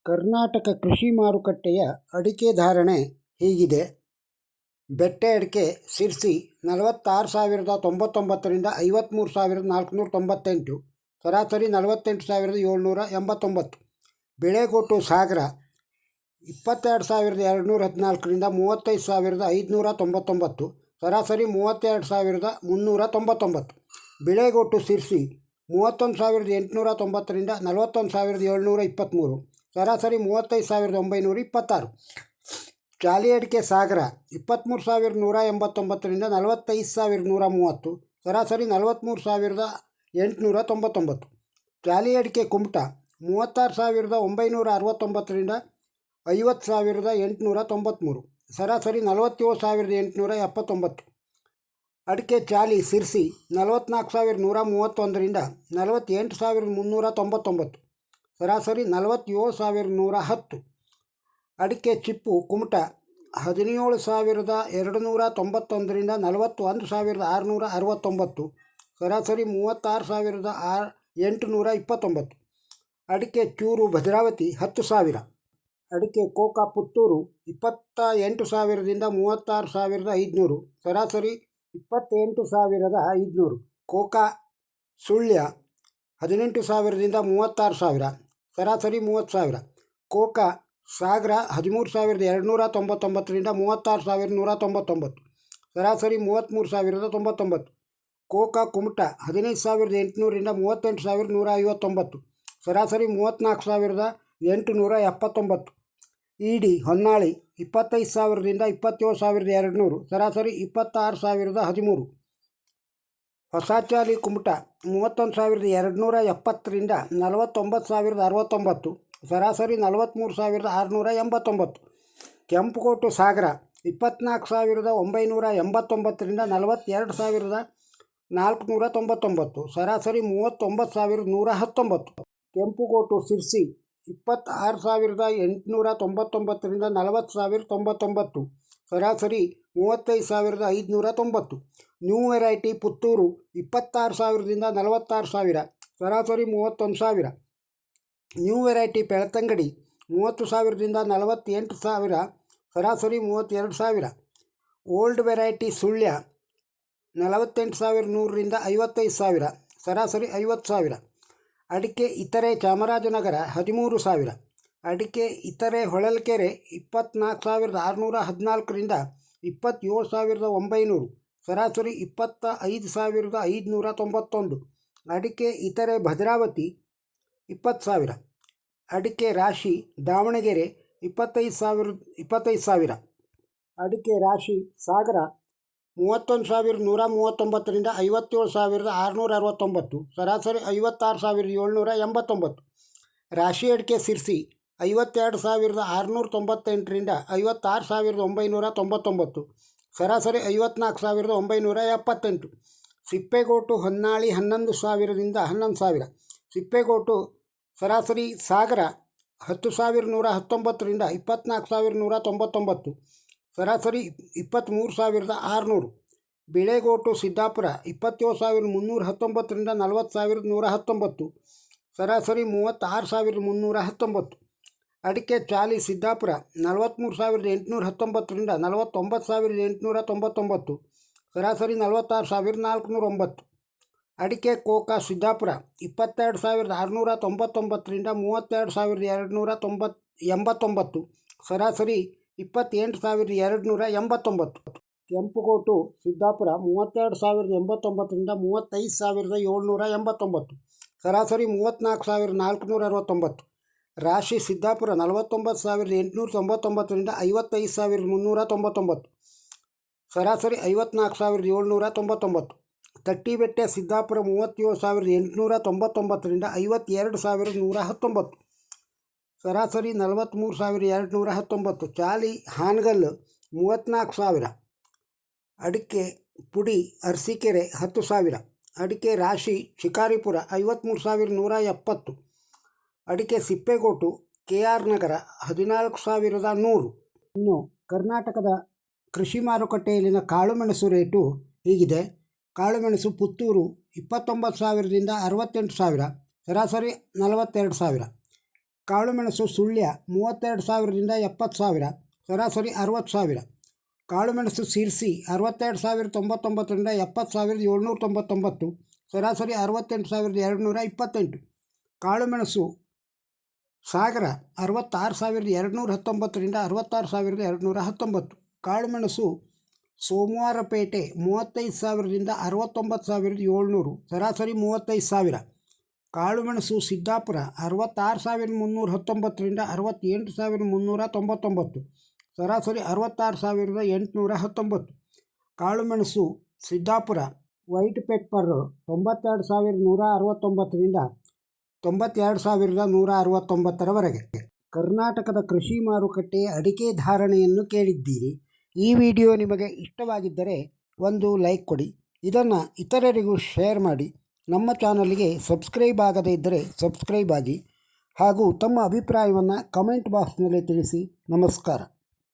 ಕರ್ನಾಟಕ ಕೃಷಿ ಮಾರುಕಟ್ಟೆಯ ಅಡಿಕೆ ಧಾರಣೆ ಹೀಗಿದೆ. ಬೆಟ್ಟೆ ಅಡಿಕೆ ಸಿರ್ಸಿ 46,099ರಿಂದ 53,498, ಸರಾಸರಿ 48,789. ಬಿಳೆಗೋಟು ಸಾಗರ 22,214ರಿಂದ 35,599, ಸರಾಸರಿ 32,399. ಬಿಳೆಗೋಟು ಸಿರ್ಸಿ 31,890ರಿಂದ 41,723, ಸರಾಸರಿ 35,926. ಚಾಲಿ ಅಡಿಕೆ ಸಾಗರ 23,189ರಿಂದ 45,130, ಸರಾಸರಿ 43,899. ಚಾಲಿ ಅಡಿಕೆ ಕುಮಟ 36,969ರಿಂದ 50,893, ಸರಾಸರಿ 47,879. ಅಡಿಕೆ ಚಾಲಿ ಸಿರ್ಸಿ 44,131ರಿಂದ 48,399, ಸರಾಸರಿ 47,110. ಅಡಿಕೆ ಚಿಪ್ಪು ಕುಮಟ 17,291ರಿಂದ 41,669, ಸರಾಸರಿ 36,829. ಅಡಿಕೆ ಚೂರು ಭದ್ರಾವತಿ 10,000. ಅಡಿಕೆ ಕೋಕಾ ಪುತ್ತೂರು 28,000ದಿಂದ 36,500, ಸರಾಸರಿ 28,500. ಕೋಕಾ ಸುಳ್ಯ 18,000ದಿಂದ 36,000, ಸರಾಸರಿ 30,000. ಕೋಕಾ ಸಾಗರ 13,299ರಿಂದ 36,199, ಸರಾಸರಿ 33,099. ಕೋಕಾ ಕುಮಟ 15,800ರಿಂದ 38,159, ಸರಾಸರಿ 34,879. ಇಡಿ ಹೊನ್ನಾಳಿ 25,000ರಿಂದ 27,200, ಸರಾಸರಿ 26,013. ಹೊಸ ಚಾಲಿ ಕುಮಟ 31,270ರಿಂದ 49,069, ಸರಾಸರಿ 43,689. ಕೆಂಪುಗೋಟು ಸಾಗರ 24,989ರಿಂದ 42,499, ಸರಾಸರಿ 39,119. ಕೆಂಪುಗೋಟು ಸಿರ್ಸಿ 26,899ರಿಂದ 40,099, ಸರಾಸರಿ 35,590. ನ್ಯೂ ವೆರೈಟಿ ಪುತ್ತೂರು 26,000ರಿಂದ 46,000, ಸರಾಸರಿ 31,000. ನ್ಯೂ ವೆರೈಟಿ ಬೆಳ್ತಂಗಡಿ 30,000ರಿಂದ 48,000, ಸರಾಸರಿ 32,000. ಓಲ್ಡ್ ವೆರೈಟಿ ಸುಳ್ಯ 48,100ರಿಂದ 55,000, ಸರಾಸರಿ 50,000. ಅಡಿಕೆ ಇತರೆ ಚಾಮರಾಜನಗರ 13,000. ಅಡಿಕೆ ಇತರೆ ಹೊಳಲ್ಕೆರೆ 24,614ರಿಂದ 27,900, ಸರಾಸರಿ 25,591. ಅಡಿಕೆ ಇತರೆ ಭದ್ರಾವತಿ 20,000. ಅಡಿಕೆ ರಾಶಿ ದಾವಣಗೆರೆ 25,000. ಅಡಿಕೆ ರಾಶಿ ಸಾಗರ 31,139ರಿಂದ 57,669, ಸರಾಸರಿ 56,789. ರಾಶಿ ಅಡಿಕೆ ಸಿರ್ಸಿ 52,698ರಿಂದ 56,999, ಸರಾಸರಿ 54,978. ಸಿಪ್ಪೆಗೋಟು ಹೊನ್ನಾಳಿ 11,000ರಿಂದ 11,000. ಸಿಪ್ಪೆಗೋಟು ಸರಾಸರಿ ಸಾಗರ 10,119ರಿಂದ 24,199, ಸರಾಸರಿ 23,600. ಬಿಳೆಗೋಟು ಸಿದ್ದಾಪುರ 27,319ರಿಂದ 40,119, ಸರಾಸರಿ 36,319. ಅಡಿಕೆ ಚಾಲಿ ಸಿದ್ದಾಪುರ 43,819ರಿಂದ 49,899, ಸರಾಸರಿ 46,409. ಅಡಿಕೆ ಕೋಕಾ ಸಿದ್ದಾಪುರ 22,699ರಿಂದ 32,289, ಸರಾಸರಿ 28,289. ಕೆಂಪುಗೋಟು ಸಿದ್ದಾಪುರ 32,089ರಿಂದ 35,789, ಸರಾಸರಿ 34,469. ರಾಶಿ ಸಿದ್ದಾಪುರ 49,899ರಿಂದ 55,399, ಸರಾಸರಿ 54,799. ತಟ್ಟಿಬೆಟ್ಟೆ ಸಿದ್ದಾಪುರ 37,899ರಿಂದ 52,119, ಸರಾಸರಿ 43,219. ಚಾಲಿ ಹಾನಗಲ್ 34,000. ಅಡಿಕೆ ಪುಡಿ ಅರಸೀಕೆರೆ 10,000. ಅಡಿಕೆ ರಾಶಿ ಶಿಕಾರಿಪುರ 53,170. ಅಡಿಕೆ ಸಿಪ್ಪೆಗೋಟು KR ನಗರ 14,100. ಇನ್ನು ಕರ್ನಾಟಕದ ಕೃಷಿ ಮಾರುಕಟ್ಟೆಯಲ್ಲಿನ ಕಾಳುಮೆಣಸು ರೇಟು ಹೀಗಿದೆ. ಕಾಳುಮೆಣಸು ಪುತ್ತೂರು 29,000ರಿಂದ 68,000, ಸರಾಸರಿ 42,000. ಕಾಳುಮೆಣಸು ಸುಳ್ಯ 32,000ರಿಂದ 70,000, ಸರಾಸರಿ 60,000. ಕಾಳುಮೆಣಸು ಸಿರ್ಸಿ 62,099ರಿಂದ 70,799, ಸರಾಸರಿ 68,228. ಕಾಳುಮೆಣಸು ಸಾಗರ 66,219ರಿಂದ 66,219. ಕಾಳುಮೆಣಸು ಸೋಮವಾರಪೇಟೆ 35,000ರಿಂದ 69,700, ಸರಾಸರಿ 35,000. ಕಾಳುಮೆಣಸು ಸಿದ್ದಾಪುರ 66,319ರಿಂದ 68,399, ಸರಾಸರಿ 66,819. ಕಾಳುಮೆಣಸು ಸಿದ್ದಾಪುರ ವೈಟ್ ಪೆಪ್ಪರ್ 92,169ರಿಂದ 92,169ರವರೆಗೆ. ಕರ್ನಾಟಕದ ಕೃಷಿ ಮಾರುಕಟ್ಟೆಯ ಅಡಿಕೆ ಧಾರಣೆಯನ್ನು ಕೇಳಿದ್ದೀರಿ. ಈ ವಿಡಿಯೋ ನಿಮಗೆ ಇಷ್ಟವಾಗಿದ್ದರೆ ಒಂದು ಲೈಕ್ ಕೊಡಿ, ಇದನ್ನು ಇತರರಿಗೂ ಶೇರ್ ಮಾಡಿ. ನಮ್ಮ ಚಾನಲ್ಗೆ ಸಬ್ಸ್ಕ್ರೈಬ್ ಆಗದೇ ಇದ್ದರೆ ಸಬ್ಸ್ಕ್ರೈಬ್ ಆಗಿ ಹಾಗೂ ತಮ್ಮ ಅಭಿಪ್ರಾಯವನ್ನು ಕಮೆಂಟ್ ಬಾಕ್ಸ್ನಲ್ಲಿ ತಿಳಿಸಿ. ನಮಸ್ಕಾರ.